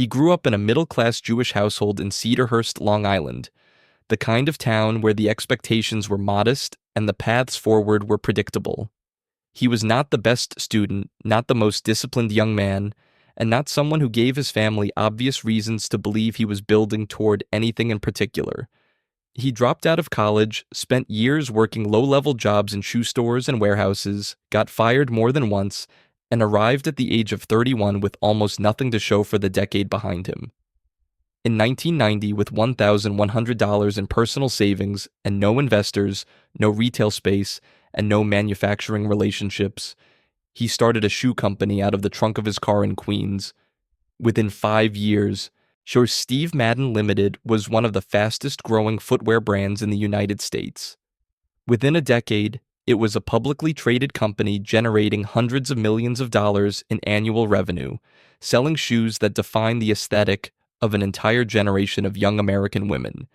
He grew up in a middle-class Jewish household in Cedarhurst, Long Island, the kind of town where the expectations were modest and the paths forward were predictable. He was not the best student, not the most disciplined young man, and not someone who gave his family obvious reasons to believe he was building toward anything in particular. He dropped out of college, spent years working low-level jobs in shoe stores and warehouses, got fired more than once, and arrived at the age of 31 with almost nothing to show for the decade behind him. In 1990, with $1,100 in personal savings and no investors, no retail space, and no manufacturing relationships, he started a shoe company out of the trunk of his car in Queens. Within 5 years, Steve Madden Limited was one of the fastest-growing footwear brands in the United States. Within a decade, it was a publicly traded company generating hundreds of millions of dollars in annual revenue, selling shoes that define the aesthetic of an entire generation of young American women.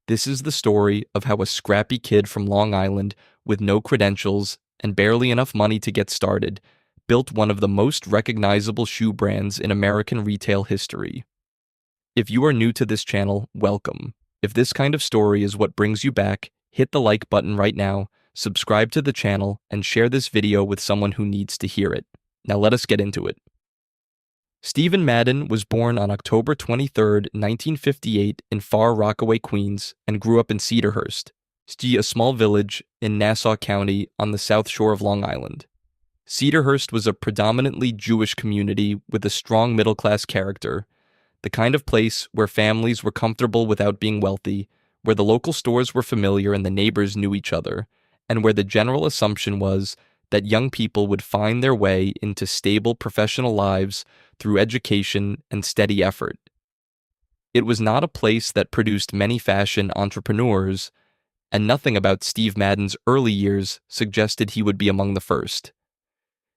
This is the story of how a scrappy kid from Long Island with no credentials and barely enough money to get started built one of the most recognizable shoe brands in American retail history. If you are new to this channel, welcome. If this kind of story is what brings you back, hit the like button right now, subscribe to the channel, and share this video with someone who needs to hear it. Now let us get into it. Stephen Madden was born on October 23, 1958 in Far Rockaway, Queens, and grew up in Cedarhurst, a small village in Nassau County on the south shore of Long Island. Cedarhurst was a predominantly Jewish community with a strong middle-class character, the kind of place where families were comfortable without being wealthy, where the local stores were familiar and the neighbors knew each other, and where the general assumption was that young people would find their way into stable professional lives through education and steady effort. It was not a place that produced many fashion entrepreneurs, and nothing about Steve Madden's early years suggested he would be among the first.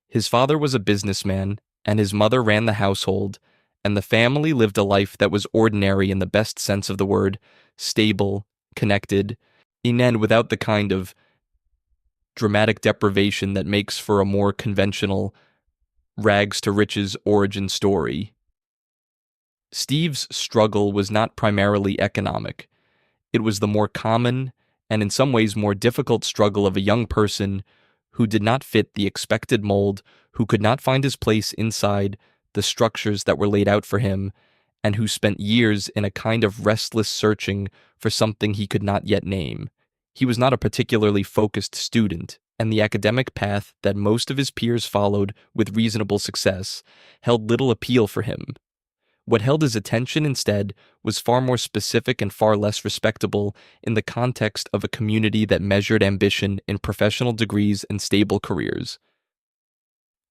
His father was a businessman, and his mother ran the household, and the family lived a life that was ordinary in the best sense of the word, stable, connected, and without the kind of dramatic deprivation that makes for a more conventional rags to riches origin story. Steve's struggle was not primarily economic. It was the more common and in some ways more difficult struggle of a young person who did not fit the expected mold, who could not find his place inside the structures that were laid out for him, and who spent years in a kind of restless searching for something he could not yet name. He was not a particularly focused student, and the academic path that most of his peers followed with reasonable success held little appeal for him. What held his attention instead was far more specific and far less respectable in the context of a community that measured ambition in professional degrees and stable careers.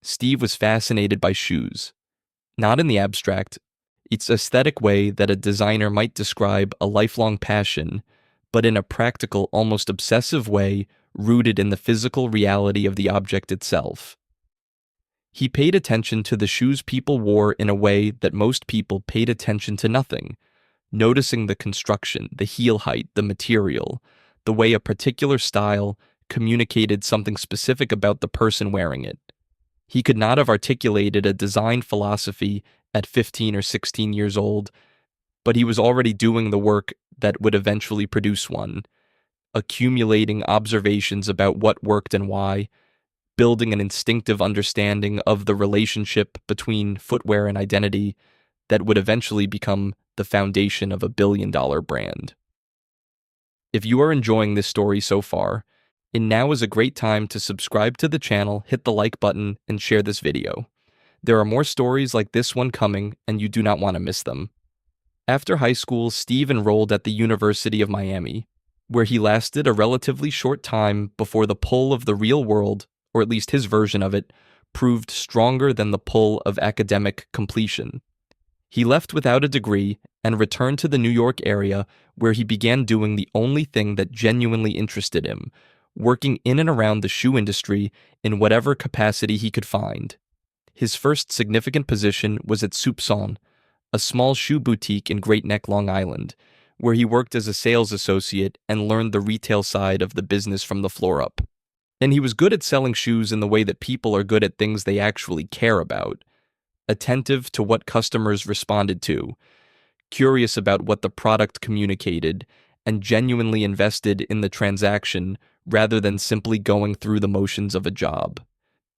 Steve was fascinated by shoes, not in the abstract, its aesthetic way that a designer might describe a lifelong passion, but in a practical, almost obsessive way rooted in the physical reality of the object itself. He paid attention to the shoes people wore in a way that most people paid attention to nothing, noticing the construction, the heel height, the material, the way a particular style communicated something specific about the person wearing it. He could not have articulated a design philosophy at 15 or 16 years old, but he was already doing the work that would eventually produce one, accumulating observations about what worked and why, building an instinctive understanding of the relationship between footwear and identity that would eventually become the foundation of a billion-dollar brand. If you are enjoying this story so far, and now is a great time to subscribe to the channel, hit the like button, and share this video. There are more stories like this one coming, and you do not want to miss them. After high school, Steve enrolled at the University of Miami, where he lasted a relatively short time before the pull of the real world, or at least his version of it, proved stronger than the pull of academic completion. He left without a degree and returned to the New York area, where he began doing the only thing that genuinely interested him, working in and around the shoe industry in whatever capacity he could find. His first significant position was at Soupçon, a small shoe boutique in Great Neck, Long Island, where he worked as a sales associate and learned the retail side of the business from the floor up. And he was good at selling shoes in the way that people are good at things they actually care about. attentive to what customers responded to, curious about what the product communicated, and genuinely invested in the transaction rather than simply going through the motions of a job.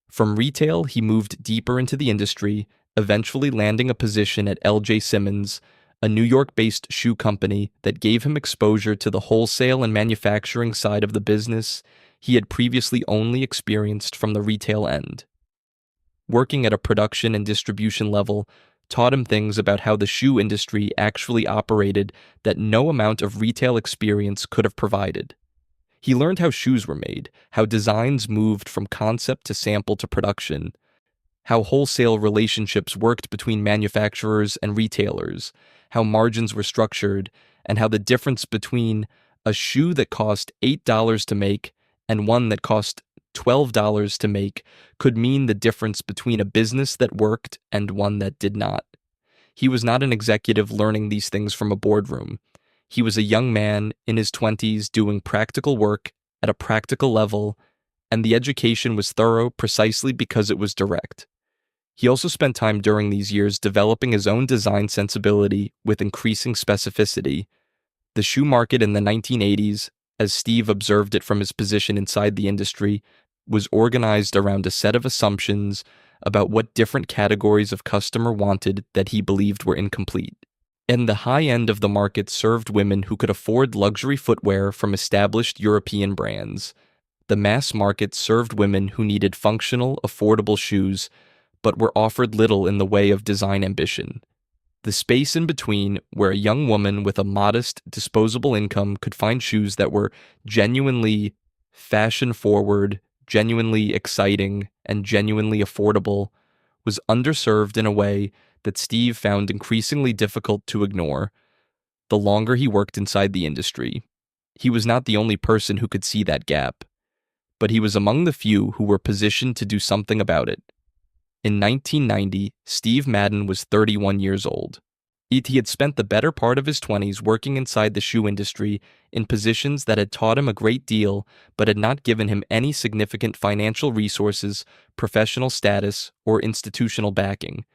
From retail, he moved deeper into the industry, eventually landing a position at L.J. Simmons, a New York-based shoe company that gave him exposure to the wholesale and manufacturing side of the business he had previously only experienced from the retail end. Working at a production and distribution level taught him things about how the shoe industry actually operated that no amount of retail experience could have provided. He learned how shoes were made, how designs moved from concept to sample to production, how wholesale relationships worked between manufacturers and retailers, how margins were structured, and how the difference between a shoe that cost $8 to make and one that cost $12 to make could mean the difference between a business that worked and one that did not. He was not an executive learning these things from a boardroom. He was a young man in his 20s doing practical work at a practical level, and the education was thorough precisely because it was direct. He also spent time during these years developing his own design sensibility with increasing specificity. The shoe market in the 1980s, as Steve observed it from his position inside the industry, was organized around a set of assumptions about what different categories of customer wanted that he believed were incomplete. And the high end of the market served women who could afford luxury footwear from established European brands. The mass market served women who needed functional, affordable shoes, but were offered little in the way of design ambition. The space in between, where a young woman with a modest, disposable income could find shoes that were genuinely fashion-forward, genuinely exciting, and genuinely affordable, was underserved in a way that Steve found increasingly difficult to ignore the longer he worked inside the industry. He was not the only person who could see that gap, but he was among the few who were positioned to do something about it. In 1990, Steve Madden was 31 years old. He had spent the better part of his 20s working inside the shoe industry in positions that had taught him a great deal but had not given him any significant financial resources, professional status, or institutional backing.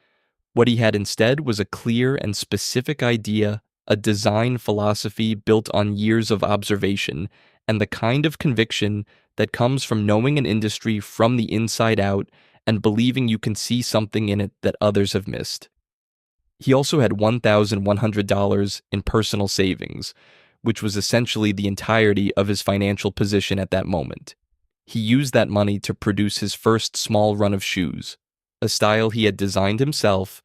What he had instead was a clear and specific idea, a design philosophy built on years of observation, and the kind of conviction that comes from knowing an industry from the inside out and believing you can see something in it that others have missed. He also had $1,100 in personal savings, which was essentially the entirety of his financial position at that moment. He used that money to produce his first small run of shoes, a style he had designed himself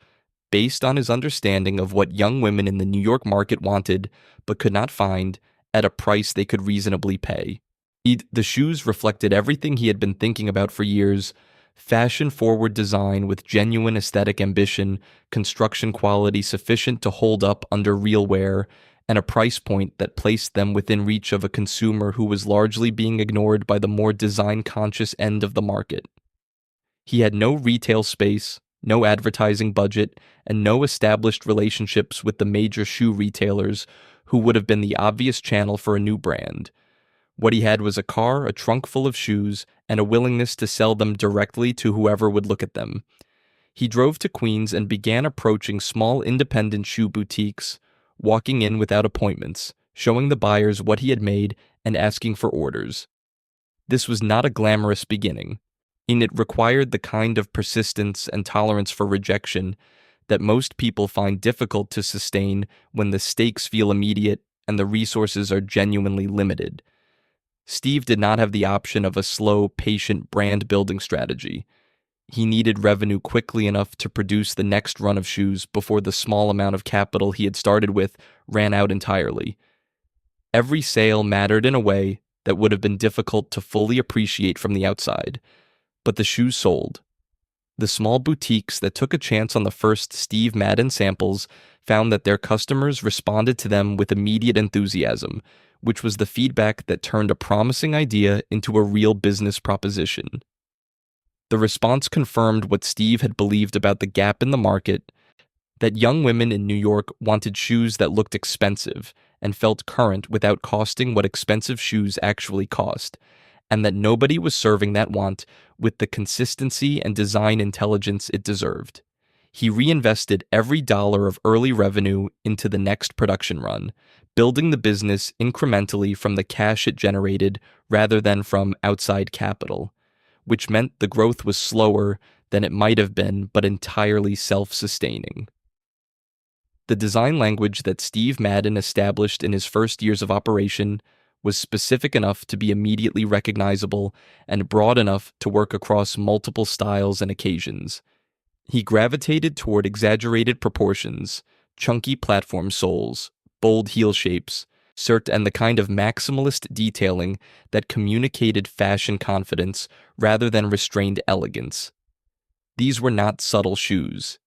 based on his understanding of what young women in the New York market wanted but could not find at a price they could reasonably pay. The shoes reflected everything he had been thinking about for years: fashion-forward design with genuine aesthetic ambition, construction quality sufficient to hold up under real wear, and a price point that placed them within reach of a consumer who was largely being ignored by the more design-conscious end of the market. He had no retail space, no advertising budget, and no established relationships with the major shoe retailers who would have been the obvious channel for a new brand. What he had was a car, a trunk full of shoes, and a willingness to sell them directly to whoever would look at them. He drove to Queens and began approaching small independent shoe boutiques, walking in without appointments, showing the buyers what he had made, and asking for orders. This was not a glamorous beginning, and it required the kind of persistence and tolerance for rejection that most people find difficult to sustain when the stakes feel immediate and the resources are genuinely limited. Steve did not have the option of a slow, patient brand-building strategy. He needed revenue quickly enough to produce the next run of shoes before the small amount of capital he had started with ran out entirely. Every sale mattered in a way that would have been difficult to fully appreciate from the outside, but the shoes sold. The small boutiques that took a chance on the first Steve Madden samples found that their customers responded to them with immediate enthusiasm, which was the feedback that turned a promising idea into a real business proposition. The response confirmed what Steve had believed about the gap in the market, that young women in New York wanted shoes that looked expensive and felt current without costing what expensive shoes actually cost, and that nobody was serving that want with the consistency and design intelligence it deserved. He reinvested every dollar of early revenue into the next production run, building the business incrementally from the cash it generated rather than from outside capital, which meant the growth was slower than it might have been, but entirely self-sustaining. The design language that Steve Madden established in his first years of operation was specific enough to be immediately recognizable and broad enough to work across multiple styles and occasions. He gravitated toward exaggerated proportions, chunky platform soles, bold heel shapes, and the kind of maximalist detailing that communicated fashion confidence rather than restrained elegance. These were not subtle shoes.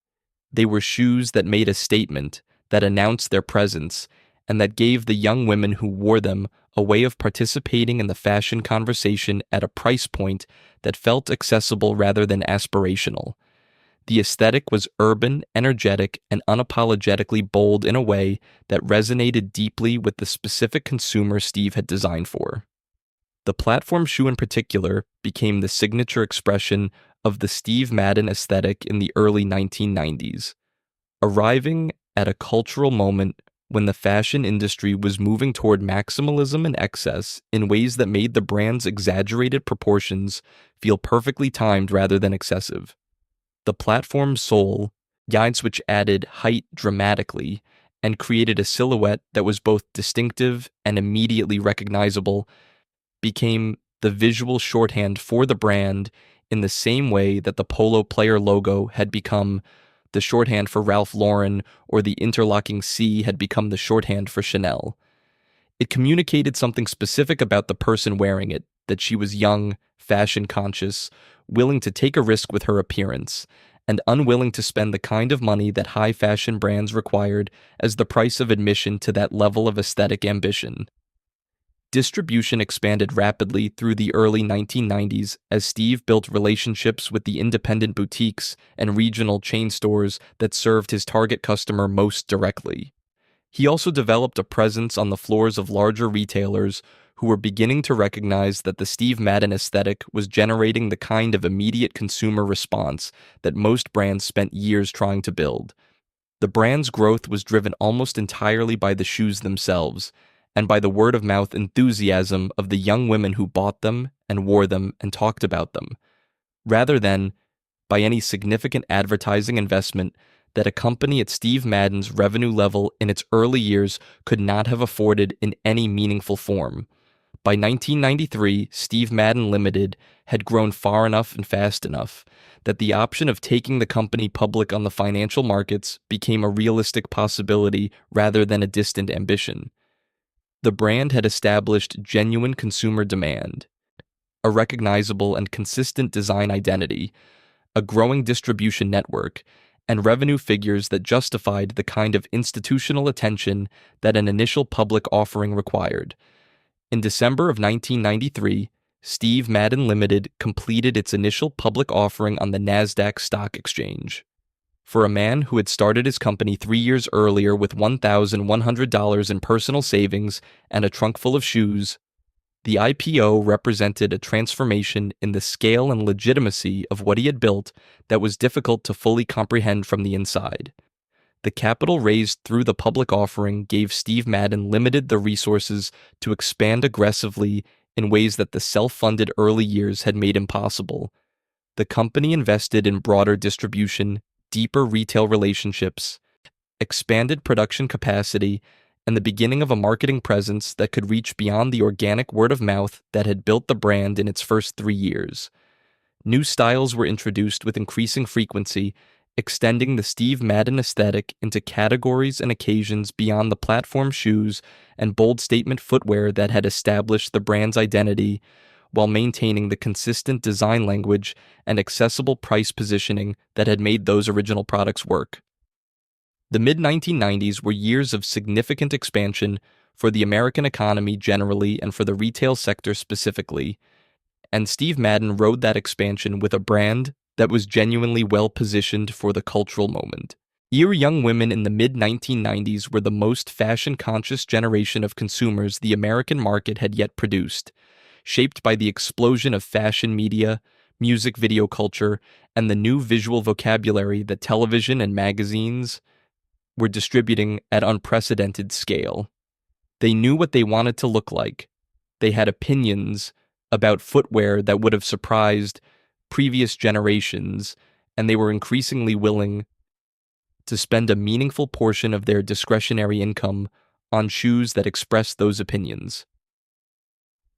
They were shoes that made a statement, that announced their presence, and that gave the young women who wore them a way of participating in the fashion conversation at a price point that felt accessible rather than aspirational. The aesthetic was urban, energetic, and unapologetically bold in a way that resonated deeply with the specific consumer Steve had designed for. The platform shoe in particular became the signature expression of the Steve Madden aesthetic in the early 1990s, arriving at a cultural moment when the fashion industry was moving toward maximalism and excess in ways that made the brand's exaggerated proportions feel perfectly timed rather than excessive. The platform sole, guides which added height dramatically and created a silhouette that was both distinctive and immediately recognizable, became the visual shorthand for the brand in the same way that the Polo Player logo had become the shorthand for Ralph Lauren or the interlocking C had become the shorthand for Chanel. It communicated something specific about the person wearing it, that she was young, fashion conscious, willing to take a risk with her appearance, and unwilling to spend the kind of money that high fashion brands required as the price of admission to that level of aesthetic ambition. Distribution expanded rapidly through the early 1990s as Steve built relationships with the independent boutiques and regional chain stores that served his target customer most directly. He also developed a presence on the floors of larger retailers who were beginning to recognize that the Steve Madden aesthetic was generating the kind of immediate consumer response that most brands spent years trying to build. The brand's growth was driven almost entirely by the shoes themselves, and by the word-of-mouth enthusiasm of the young women who bought them and wore them and talked about them, rather than by any significant advertising investment that a company at Steve Madden's revenue level in its early years could not have afforded in any meaningful form. By 1993, Steve Madden Limited had grown far enough and fast enough that the option of taking the company public on the financial markets became a realistic possibility rather than a distant ambition. The brand had established genuine consumer demand, a recognizable and consistent design identity, a growing distribution network, and revenue figures that justified the kind of institutional attention that an initial public offering required. In December of 1993, Steve Madden Limited completed its initial public offering on the NASDAQ stock exchange. For a man who had started his company 3 years earlier with $1,100 in personal savings and a trunk full of shoes, the IPO represented a transformation in the scale and legitimacy of what he had built that was difficult to fully comprehend from the inside. The capital raised through the public offering gave Steve Madden Limited the resources to expand aggressively in ways that the self-funded early years had made impossible. The company invested in broader distribution, deeper retail relationships, expanded production capacity, and the beginning of a marketing presence that could reach beyond the organic word of mouth that had built the brand in its first 3 years. New styles were introduced with increasing frequency, extending the Steve Madden aesthetic into categories and occasions beyond the platform shoes and bold statement footwear that had established the brand's identity, while maintaining the consistent design language and accessible price positioning that had made those original products work. The mid-1990s were years of significant expansion for the American economy generally and for the retail sector specifically, and Steve Madden rode that expansion with a brand that was genuinely well-positioned for the cultural moment. Young women in the mid-1990s were the most fashion-conscious generation of consumers the American market had yet produced, shaped by the explosion of fashion media, music video culture, and the new visual vocabulary that television and magazines were distributing at unprecedented scale. They knew what they wanted to look like. They had opinions about footwear that would have surprised previous generations, and they were increasingly willing to spend a meaningful portion of their discretionary income on shoes that expressed those opinions.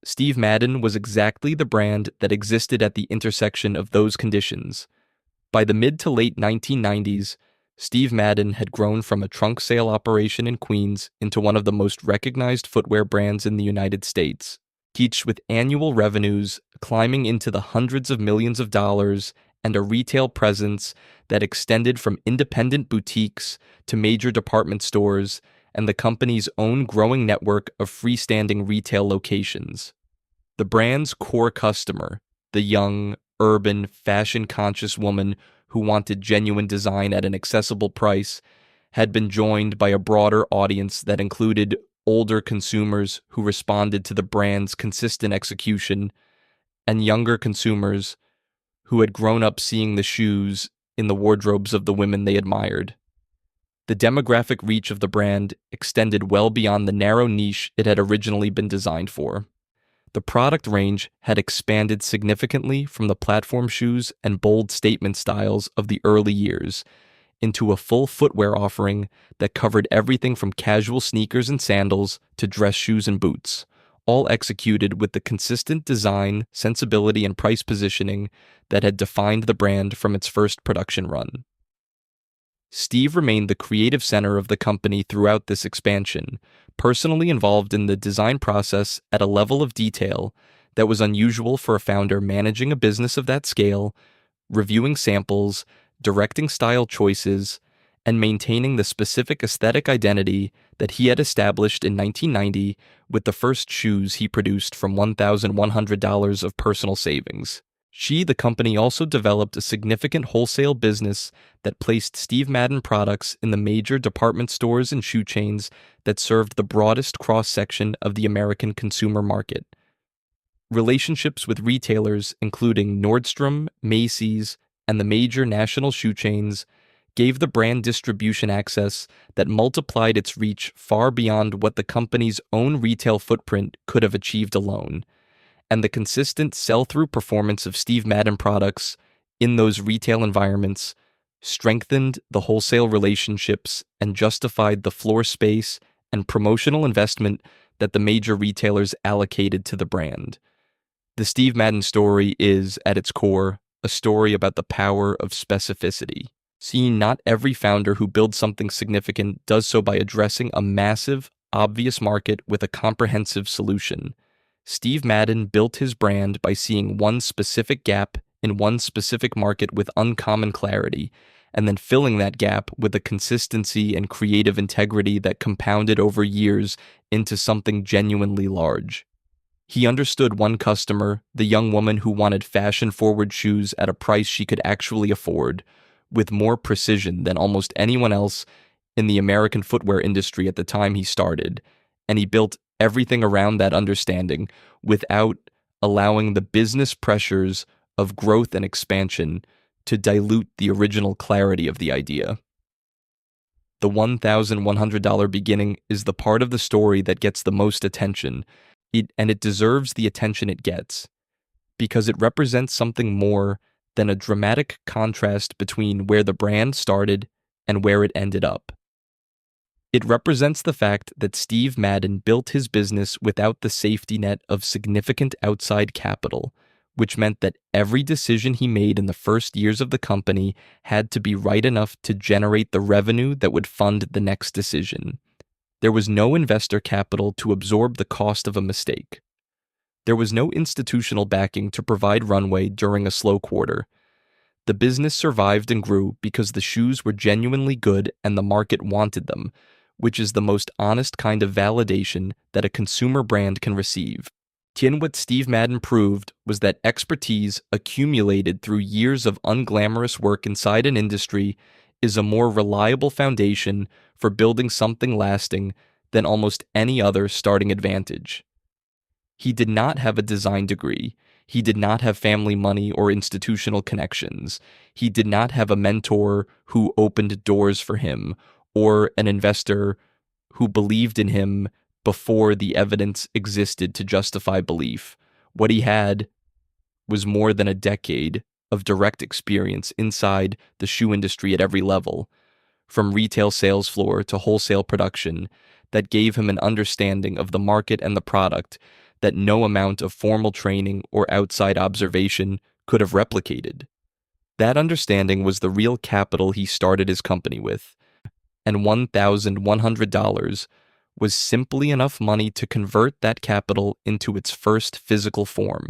Steve Madden was exactly the brand that existed at the intersection of those conditions. By the mid to late 1990s, Steve Madden had grown from a trunk sale operation in Queens into one of the most recognized footwear brands in the United States, each with annual revenues climbing into the hundreds of millions of dollars and a retail presence that extended from independent boutiques to major department stores and the company's own growing network of freestanding retail locations. The brand's core customer, the young, urban, fashion-conscious woman who wanted genuine design at an accessible price, had been joined by a broader audience that included older consumers who responded to the brand's consistent execution and younger consumers who had grown up seeing the shoes in the wardrobes of the women they admired. The demographic reach of the brand extended well beyond the narrow niche it had originally been designed for. The product range had expanded significantly from the platform shoes and bold statement styles of the early years into a full footwear offering that covered everything from casual sneakers and sandals to dress shoes and boots, all executed with the consistent design, sensibility, and price positioning that had defined the brand from its first production run. Steve remained the creative center of the company throughout this expansion, personally involved in the design process at a level of detail that was unusual for a founder managing a business of that scale, reviewing samples, directing style choices, and maintaining the specific aesthetic identity that he had established in 1990 with the first shoes he produced from $1,100 of personal savings. The company also developed a significant wholesale business that placed Steve Madden products in the major department stores and shoe chains that served the broadest cross-section of the American consumer market. Relationships with retailers, including Nordstrom, Macy's, and the major national shoe chains, gave the brand distribution access that multiplied its reach far beyond what the company's own retail footprint could have achieved alone. And the consistent sell-through performance of Steve Madden products in those retail environments strengthened the wholesale relationships and justified the floor space and promotional investment that the major retailers allocated to the brand. The Steve Madden story is, at its core, a story about the power of specificity. Seeing not every founder who builds something significant does so by addressing a massive, obvious market with a comprehensive solution. Steve Madden built his brand by seeing one specific gap in one specific market with uncommon clarity, and then filling that gap with a consistency and creative integrity that compounded over years into something genuinely large. He understood one customer, the young woman who wanted fashion-forward shoes at a price she could actually afford, with more precision than almost anyone else in the American footwear industry at the time he started, and he built everything around that understanding without allowing the business pressures of growth and expansion to dilute the original clarity of the idea. The $1,100 beginning is the part of the story that gets the most attention, and it deserves the attention it gets, because it represents something more than a dramatic contrast between where the brand started and where it ended up. It represents the fact that Steve Madden built his business without the safety net of significant outside capital, which meant that every decision he made in the first years of the company had to be right enough to generate the revenue that would fund the next decision. There was no investor capital to absorb the cost of a mistake. There was no institutional backing to provide runway during a slow quarter. The business survived and grew because the shoes were genuinely good and the market wanted them, which is the most honest kind of validation that a consumer brand can receive. What Steve Madden proved was that expertise accumulated through years of unglamorous work inside an industry is a more reliable foundation for building something lasting than almost any other starting advantage. He did not have a design degree. He did not have family money or institutional connections. He did not have a mentor who opened doors for him or an investor who believed in him before the evidence existed to justify belief. What he had was more than a decade of direct experience inside the shoe industry at every level, from retail sales floor to wholesale production, that gave him an understanding of the market and the product that no amount of formal training or outside observation could have replicated. That understanding was the real capital he started his company with, and $1,100 was simply enough money to convert that capital into its first physical form.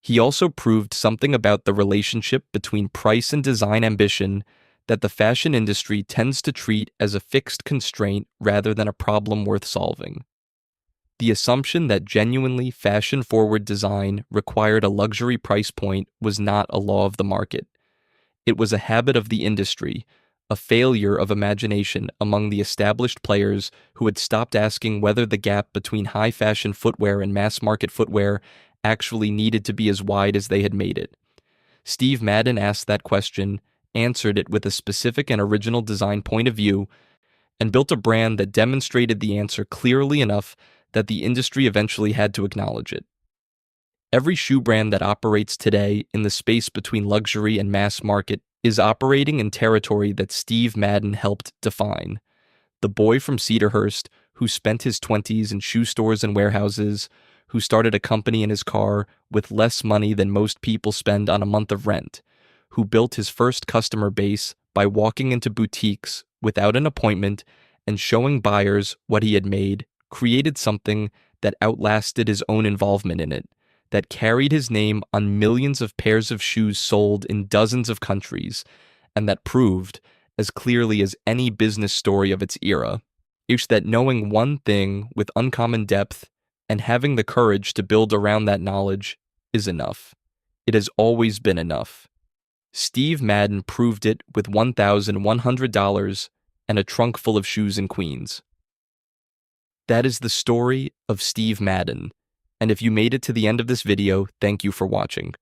He also proved something about the relationship between price and design ambition that the fashion industry tends to treat as a fixed constraint rather than a problem worth solving. The assumption that genuinely fashion-forward design required a luxury price point was not a law of the market. It was a habit of the industry, a failure of imagination among the established players who had stopped asking whether the gap between high-fashion footwear and mass-market footwear actually needed to be as wide as they had made it. Steve Madden asked that question, answered it with a specific and original design point of view, and built a brand that demonstrated the answer clearly enough that the industry eventually had to acknowledge it. Every shoe brand that operates today in the space between luxury and mass market is operating in territory that Steve Madden helped define. The boy from Cedarhurst who spent his 20s in shoe stores and warehouses, who started a company in his car with less money than most people spend on a month of rent, who built his first customer base by walking into boutiques without an appointment and showing buyers what he had made, created something that outlasted his own involvement in it, that carried his name on millions of pairs of shoes sold in dozens of countries, and that proved, as clearly as any business story of its era, is that knowing one thing with uncommon depth and having the courage to build around that knowledge is enough. It has always been enough. Steve Madden proved it with $1,100 and a trunk full of shoes in Queens. That is the story of Steve Madden, and if you made it to the end of this video, thank you for watching.